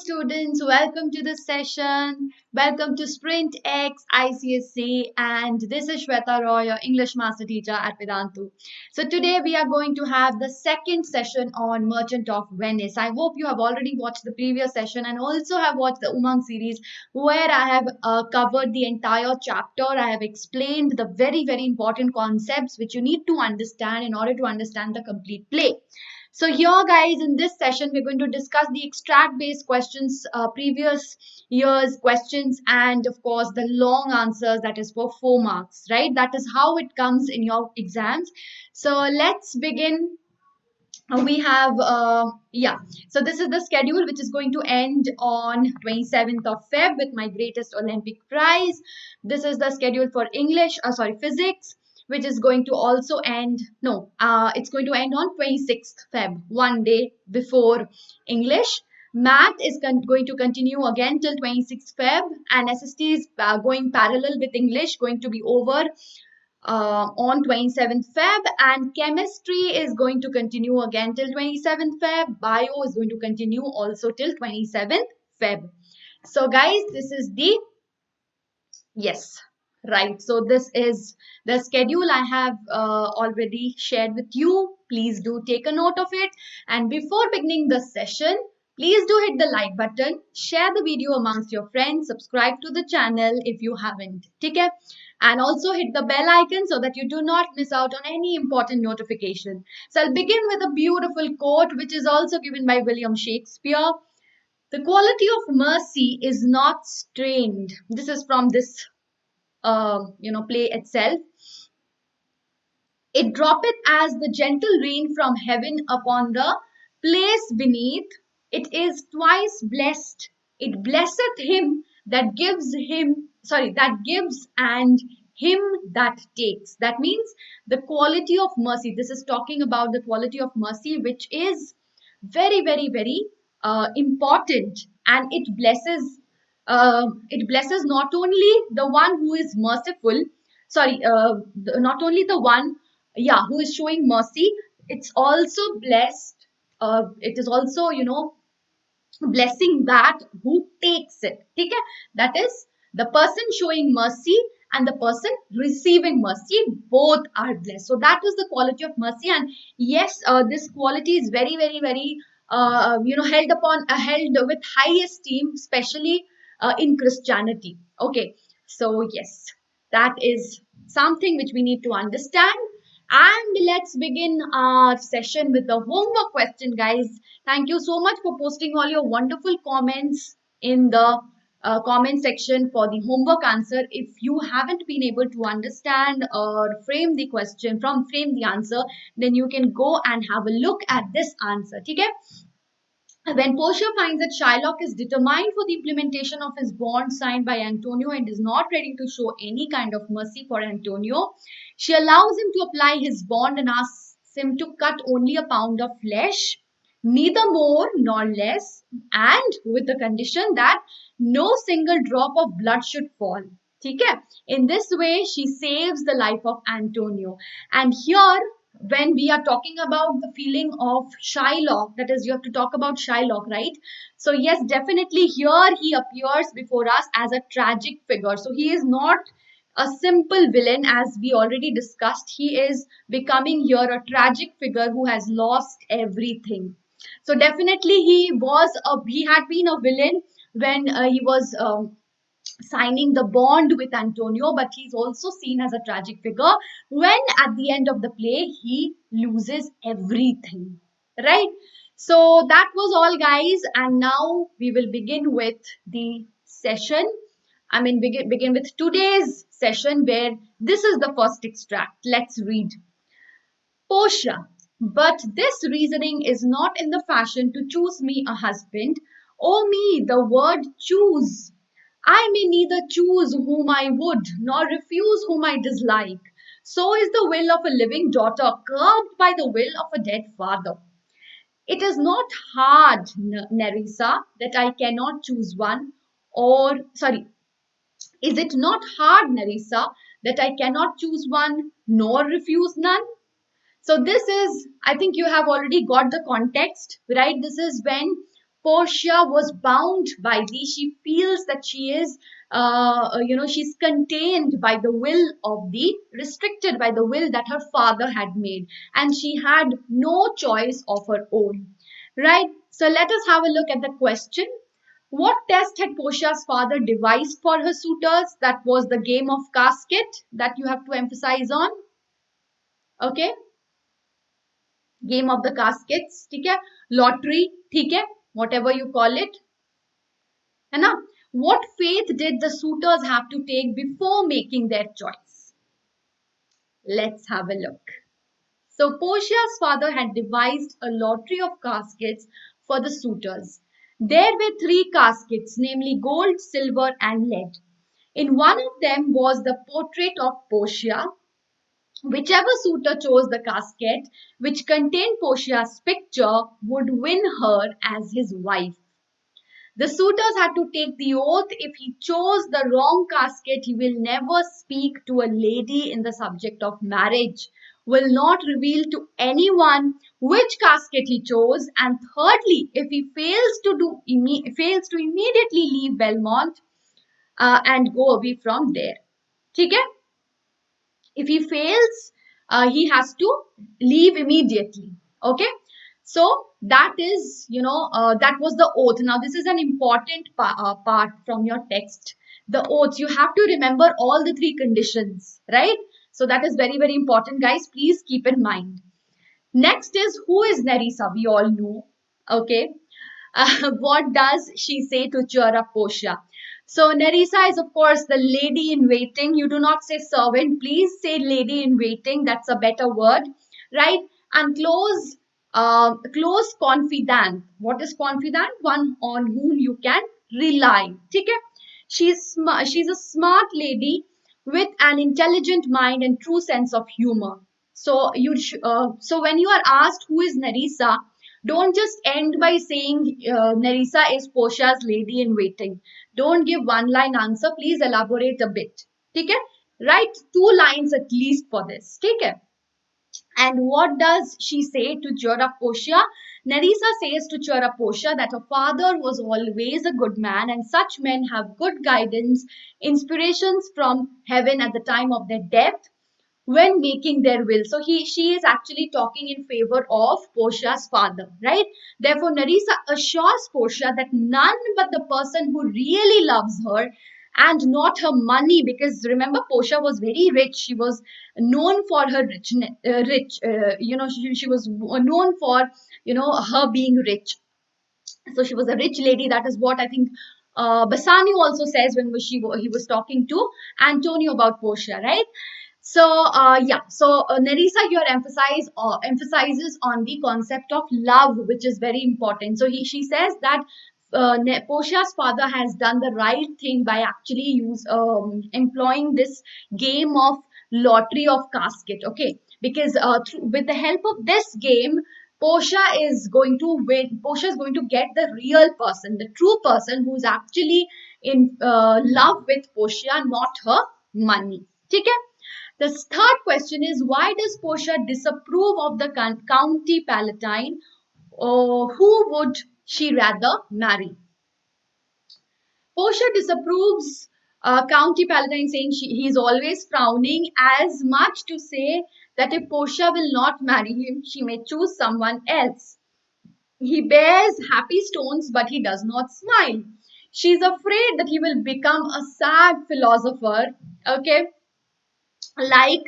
students, welcome to the session. Welcome to Sprint X ICSE, and this is Shweta Roy, your English master teacher at Vedantu. So today we are going to have the second session on Merchant of Venice. I hope you have already watched the previous session and also have watched the Umang series where I have covered the entire chapter. I have explained the very important concepts which you need to understand in order to understand the complete play. So here guys, in this session, we're going to discuss the extract based questions, previous year's questions, and of course the long answers, that is for 4 marks, right? That is how it comes in your exams. So let's begin. We have, so this is the schedule which is going to end on 27th of Feb with my greatest Olympic prize. This is the schedule for physics, which is going to also end, it's going to end on 26th Feb, one day before English. Math is going to continue again till 26th Feb, and SST is going parallel with English, going to be over on 27th Feb, and chemistry is going to continue again till 27th Feb. Bio is going to continue also till 27th Feb. So guys, this is the, yes, right. So this is the schedule I have already shared with you. Please do take a note of it. And before beginning the session, please do hit the like button, share the video amongst your friends, subscribe to the channel if you haven't. Okay? And also hit the bell icon so that you do not miss out on any important notification. So I'll begin with a beautiful quote which is also given by William Shakespeare. The quality of mercy is not strained. This is from this play itself. It droppeth as the gentle rain from heaven upon the place beneath. It is twice blessed. It blesseth him that gives and him that takes. That means the quality of mercy. This is talking about the quality of mercy, which is very important, and it blesses not only the one who is merciful, not only the one who is showing mercy, it's also blessed, it is also blessing that who takes it. Okay? That is the person showing mercy and the person receiving mercy, both are blessed. So that is the quality of mercy. And yes, this quality is very held with high esteem, especially in Christianity. Okay, so yes, that is something which we need to understand. And let's begin our session with the homework question, guys. Thank you so much for posting all your wonderful comments in the comment section for the homework answer. If you haven't been able to understand or frame the answer, then you can go and have a look at this answer. Okay? When Porsha finds that Shylock is determined for the implementation of his bond signed by Antonio and is not ready to show any kind of mercy for Antonio, she allows him to apply his bond and asks him to cut only a pound of flesh, neither more nor less, and with the condition that no single drop of blood should fall. Okay? In this way, she saves the life of Antonio. And here, when we are talking about the feeling of Shylock, that is, you have to talk about Shylock, right? So yes, definitely here he appears before us as a tragic figure. So he is not a simple villain, as we already discussed. He is becoming here a tragic figure who has lost everything. So definitely he had been a villain when he was signing the bond with Antonio, but he's also seen as a tragic figure when at the end of the play he loses everything, right? So that was all, guys, and now we will begin with the session. Begin with today's session, where this is the first extract. Let's read. Porsha, but this reasoning is not in the fashion to choose me a husband. Oh me, the word choose! I may neither choose whom I would, nor refuse whom I dislike. So is the will of a living daughter curbed by the will of a dead father. It is not hard, Narcissa, that I cannot choose one, is it not hard, Narcissa, that I cannot choose one, nor refuse none? So this is, I think you have already got the context, right? This is when Portia was bound by thee. She feels that she is, she's contained by the will of thee, restricted by the will that her father had made, and she had no choice of her own. Right? So let us have a look at the question. What test had Portia's father devised for her suitors? That was the game of casket that you have to emphasize on. Okay? Game of the caskets, ठीक है? Lottery, ठीक है? Whatever you call it. है ना? What faith did the suitors have to take before making their choice? Let's have a look. So Portia's father had devised a lottery of caskets for the suitors. There were three caskets, namely gold, silver, and lead. In one of them was the portrait of Portia. Whichever suitor chose the casket which contained Portia's picture would win her as his wife. The suitors had to take the oath if he chose the wrong casket, he will never speak to a lady in the subject of marriage, will not reveal to anyone which casket he chose, and thirdly, if he fails to immediately leave Belmont and go away from there. ठीक है? If he fails, he has to leave immediately. Okay. So that is, that was the oath. Now this is an important part from your text. The oath, you have to remember all the three conditions, right? So that is very, very important, guys. Please keep in mind. Next is, who is Narissa? We all know. Okay. What does she say to cheer up Portia? So Narissa is, of course, the lady in waiting. You do not say servant. Please say lady in waiting. That's a better word, right? And close confidant. What is confidant? One on whom you can rely. Okay? She's a smart lady with an intelligent mind and true sense of humor. So so when you are asked who is Narissa, don't just end by saying Narissa is Portia's lady in waiting. Don't give one line answer. Please elaborate a bit. Okay? Write 2 lines at least for this. Okay? And what does she say to cheer up Portia? Narissa says to cheer up Portia that her father was always a good man and such men have good guidance, inspirations from heaven at the time of their death when making their will. So she is actually talking in favor of Portia's father, right? Therefore, Narissa assures Portia that none but the person who really loves her and not her money, because remember Portia was very rich. She was known for her she was known for her being rich. So she was a rich lady. That is what I think Bassanio also says when he was talking to Antonio about Portia, right? So Narissa here emphasizes on the concept of love, which is very important. So she says that Portia's father has done the right thing by actually employing this game of lottery of casket. Okay, because with the help of this game, Portia is going to win. Portia is going to get the real person, the true person who's actually in love with Portia, not her money. Okay. The third question is, why does Portia disapprove of the County Paladin? Who would she rather marry? Portia disapproves County Paladin, saying he is always frowning, as much to say that if Portia will not marry him, she may choose someone else. He bears happy stones, but he does not smile. She is afraid that he will become a sad philosopher. Okay. Like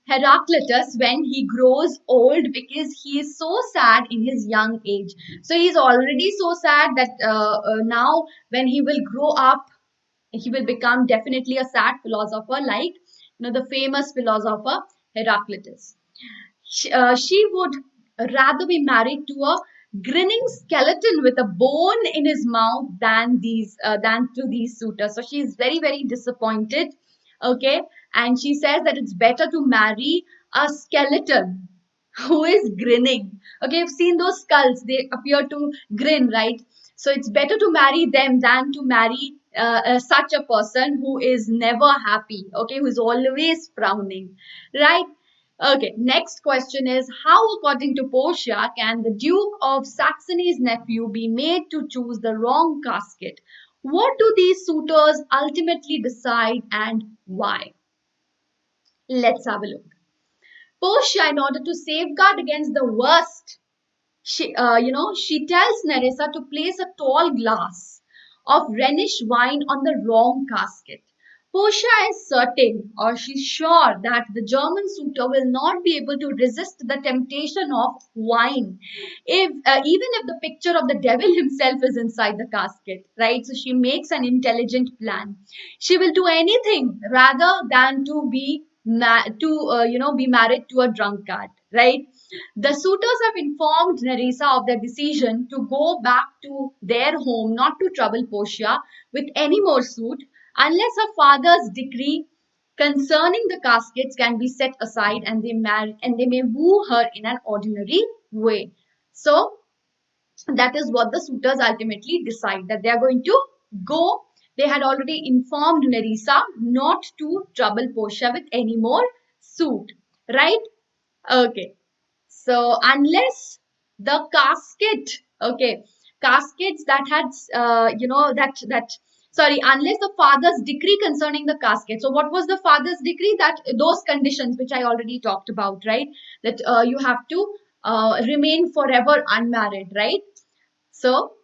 Heraclitus when he grows old, because he is so sad in his young age. So he is already so sad that now when he will grow up, he will become definitely a sad philosopher, like the famous philosopher Heraclitus. She would rather be married to a grinning skeleton with a bone in his mouth than to these suitors. So she is very, very disappointed. Okay, and she says that it's better to marry a skeleton who is grinning. Okay, you've seen those skulls, they appear to grin, right? So it's better to marry them than to marry such a person who is never happy, okay, who is always frowning, right? Okay, next question is how, according to Porsha, can the Duke of Saxony's nephew be made to choose the wrong casket? What do these suitors ultimately decide and why? Let's have a look. Porsha, in order to safeguard against the worst, she tells Narissa to place a tall glass of Rhenish wine on the wrong casket. Portia is certain, or she's sure, that the German suitor will not be able to resist the temptation of wine, if even if the picture of the devil himself is inside the casket, right? So she makes an intelligent plan. She will do anything rather than to be be married to a drunkard, right? The suitors have informed Narissa of their decision to go back to their home, not to trouble Portia with any more suit, unless her father's decree concerning the caskets can be set aside and they may woo her in an ordinary way. So that is what the suitors ultimately decide, that they are going to go. They had already informed Nerissa not to trouble Portia with any more suit, right? Okay. So unless the casket, okay, caskets that had, sorry, unless the father's decree concerning the casket. So what was the father's decree? That those conditions which I already talked about, right? That you have to remain forever unmarried, right? So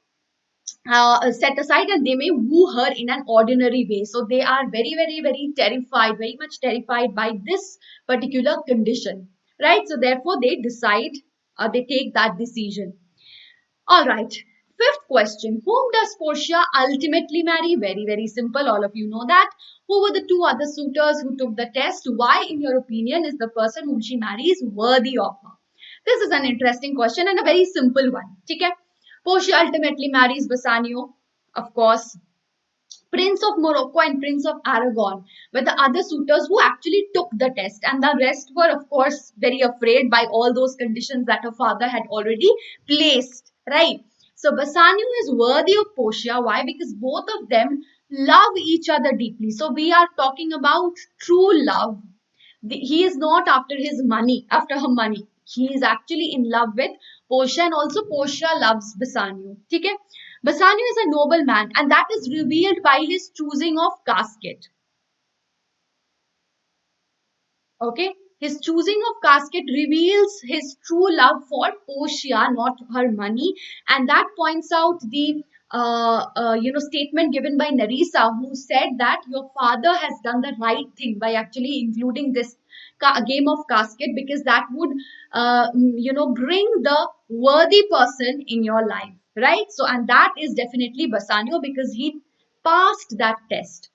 set aside and they may woo her in an ordinary way. So they are very, very, very terrified, very much terrified by this particular condition, right? So therefore they decide, they take that decision. All right. Fifth question. Whom does Portia ultimately marry? Very, very simple. All of you know that. Who were the two other suitors who took the test? Why, in your opinion, is the person whom she marries worthy of her? This is an interesting question and a very simple one. Okay? Portia ultimately marries Bassanio, of course. Prince of Morocco and Prince of Aragon were the other suitors who actually took the test, and the rest were, of course, very afraid by all those conditions that her father had already placed, right? So Bassanio is worthy of Portia. Why? Because both of them love each other deeply. So we are talking about true love. He is not after his money, after her money. He is actually in love with Portia, and also Portia loves Bassanio. Okay? Bassanio is a noble man, and that is revealed by his choosing of casket. Okay? His choosing of casket reveals his true love for Portia, not her money, and that points out the statement given by Narissa, who said that your father has done the right thing by actually including this game of casket, because that would bring the worthy person in your life, right? So, and that is definitely Bassanio, because he passed that test.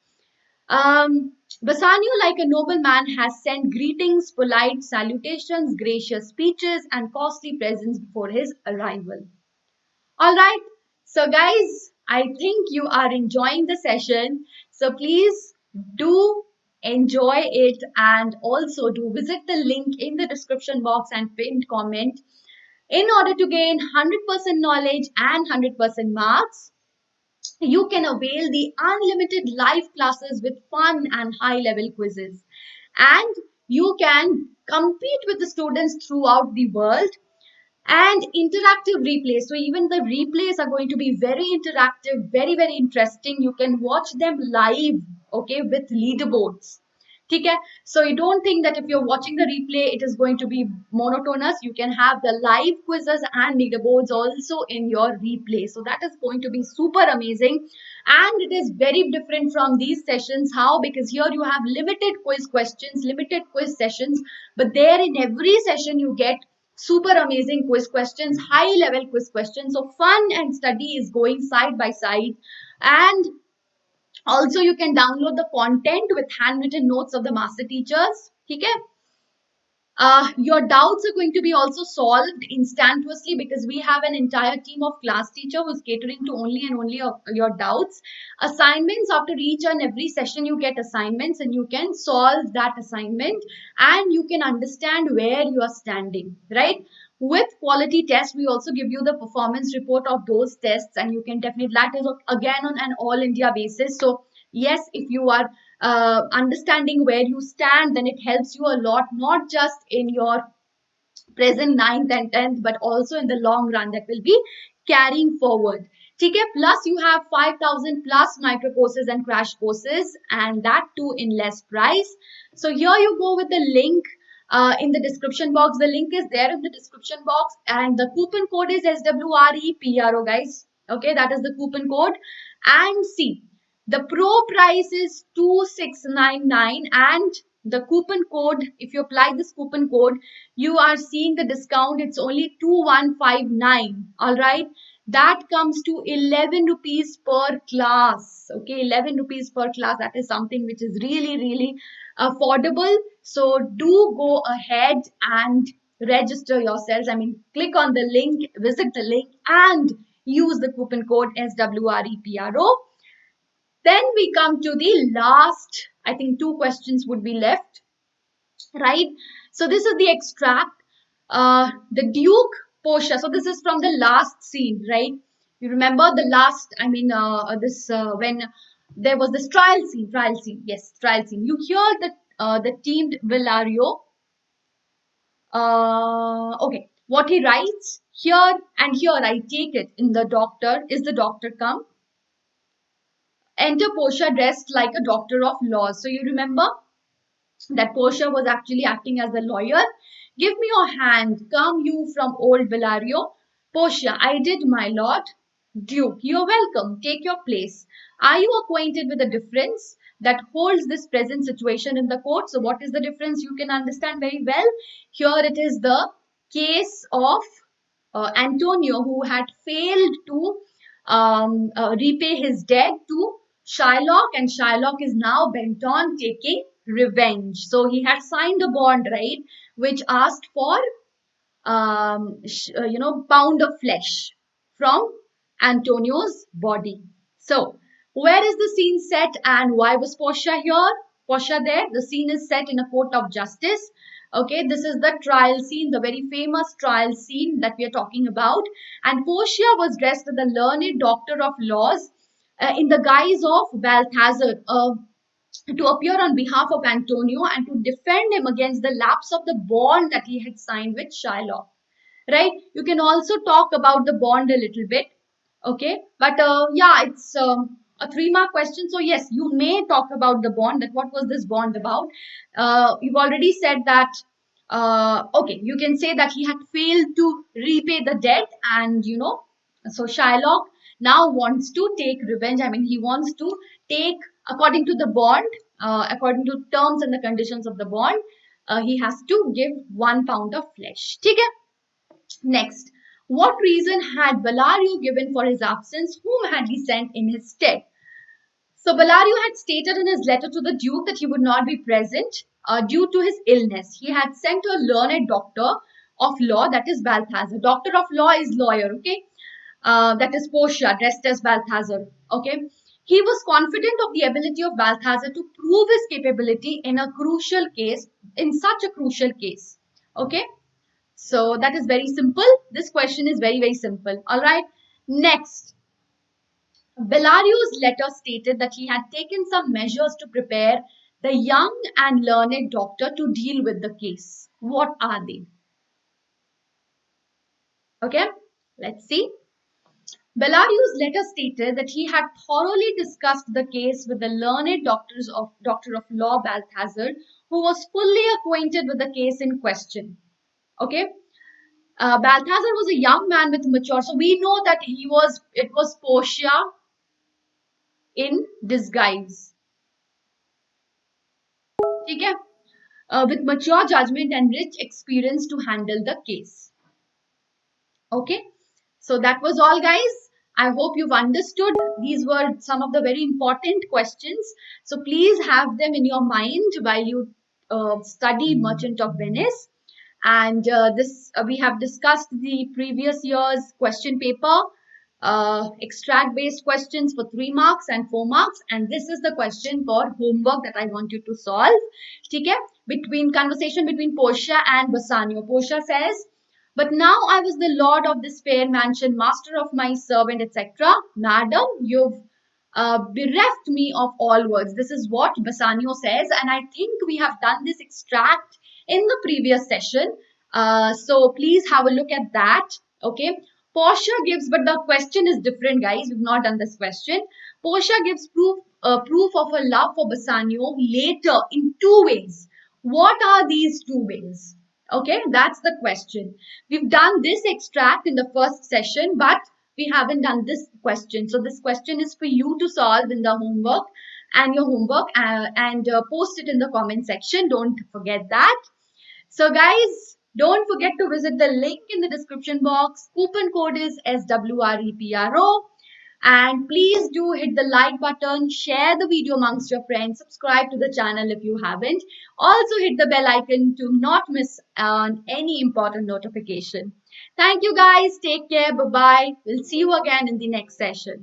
Bassanio, like a noble man, has sent greetings, polite salutations, gracious speeches, and costly presents before his arrival. All right. So, guys, I think you are enjoying the session. So, please do enjoy it, and also do visit the link in the description box and pinned comment in order to gain 100% knowledge and 100% marks. You can avail the unlimited live classes with fun and high level quizzes. And you can compete with the students throughout the world, and interactive replays. So even the replays are going to be very interactive, very, very interesting. You can watch them live, okay, with leaderboards. Okay? So you don't think that if you're watching the replay, it is going to be monotonous. You can have the live quizzes and leaderboards also in your replay. So that is going to be super amazing. And it is very different from these sessions. How? Because here you have limited quiz questions, limited quiz sessions. But there in every session you get super amazing quiz questions, high level quiz questions. So fun and study is going side by side. And also, you can download the content with handwritten notes of the master teachers. Okay? Your doubts are going to be also solved instantaneously, because we have an entire team of class teacher who's catering to only and only your doubts. Assignments, after each and every session you get assignments, and you can solve that assignment, and you can understand where you are standing, right? With quality tests, we also give you the performance report of those tests, and you can definitely, that is again on an all India basis. So Yes, if you are understanding where you stand, then it helps you a lot, not just in your present ninth and 10th, but also in the long run that will be carrying forward. Okay, plus you have 5,000 plus micro courses and crash courses, and that too in less price. So here you go with the link in the description box. The link is there in the description box, and the coupon code is SWREPRO, guys. Okay, that is the coupon code. And see, the pro price is 2699, and the coupon code, if you apply this coupon code, you are seeing the discount, it's only 2159. All right, that comes to 11 rupees per class. Okay, 11 rupees per class. That is something which is really, really affordable. So do go ahead and register yourselves. I mean, click on the link, visit the link, and use the coupon code SWREPRO. Then we come to the last, I think two questions would be left, right? So this is the extract. The Duke Porsha. So this is from the last scene, right? You remember the last, I mean, when there was this trial scene, yes, trial scene. You hear the teamed Villario. Okay, what he writes here, and here I take it in the doctor. Is the doctor come? Enter Porsha dressed like a doctor of laws. So you remember that Porsha was actually acting as a lawyer. Give me your hand. Come you from old Bellario. Porsha, I did, my lord. Duke, you're welcome. Take your place. Are you acquainted with the difference that holds this present situation in the court? So what is the difference? You can understand very well. Here it is the case of Antonio, who had failed to repay his debt to Shylock, and Shylock is now bent on taking revenge. So he had signed a bond, right, which asked for pound of flesh from Antonio's body. So where is the scene set, and why was Porsha here? Porsha there. The scene is set in a court of justice. Okay, this is the trial scene, the very famous trial scene that we are talking about. And Porsha was dressed as the learned doctor of laws in the guise of Balthazar, to appear on behalf of Antonio and to defend him against the lapse of the bond that he had signed with Shylock. Right? You can also talk about the bond a little bit. Okay, but yeah, it's a 3-mark question. So yes, you may talk about the bond. That what was this bond about? You've already said that. Okay, you can say that he had failed to repay the debt, and so Shylock now wants to take revenge. I mean, he wants to take, according to the bond, according to terms and the conditions of the bond, he has to give 1 pound of flesh. Okay. Next, what reason had Bellario given for his absence? Whom had he sent in his stead? So Bellario had stated in his letter to the Duke that he would not be present due to his illness. He had sent to a learned doctor of law, that is Balthazar. Doctor of law is lawyer, okay? That is Porsha, dressed as Balthazar, okay? He was confident of the ability of Balthazar to prove his capability in a crucial case, in such a crucial case, okay? So that is very simple. This question is very, very simple. All right. Next, Bellario's letter stated that he had taken some measures to prepare the young and learned doctor to deal with the case. What are they? Okay, let's see. Bellario's letter stated that he had thoroughly discussed the case with the learned doctor of law Balthazar, who was fully acquainted with the case in question. Okay. Balthazar was a young man with mature. So we know that it was Porsha in disguise. Okay. With mature judgment and rich experience to handle the case. Okay. So that was all, guys. I hope you've understood. These were some of the very important questions. So please have them in your mind while you study Merchant of Venice. And we have discussed the previous year's question paper, extract based questions for 3 marks and 4 marks, and this is the question for homework that I want you to solve. Okay, conversation between Porsha and Bassanio. Porsha says, but now I was the lord of this fair mansion, master of my servant, etc. Madam, you've bereft me of all words. This is what Bassanio says, and I think we have done this extract in the previous session. So please have a look at that. Okay. Porsha gives, but the question is different, guys. We've not done this question. Porsha gives proof of her love for Bassanio later in two ways. What are these two ways? Okay, that's the question. We've done this extract in the first session, but we haven't done this question. So this question is for you to solve in the homework and your homework and post it in the comment section. Don't forget that. So guys, don't forget to visit the link in the description box. Coupon code is SWREPRO. And please do hit the like button, share the video amongst your friends, subscribe to the channel if you haven't. Also hit the bell icon to not miss on any important notification. Thank you guys. Take care. Bye-bye. We'll see you again in the next session.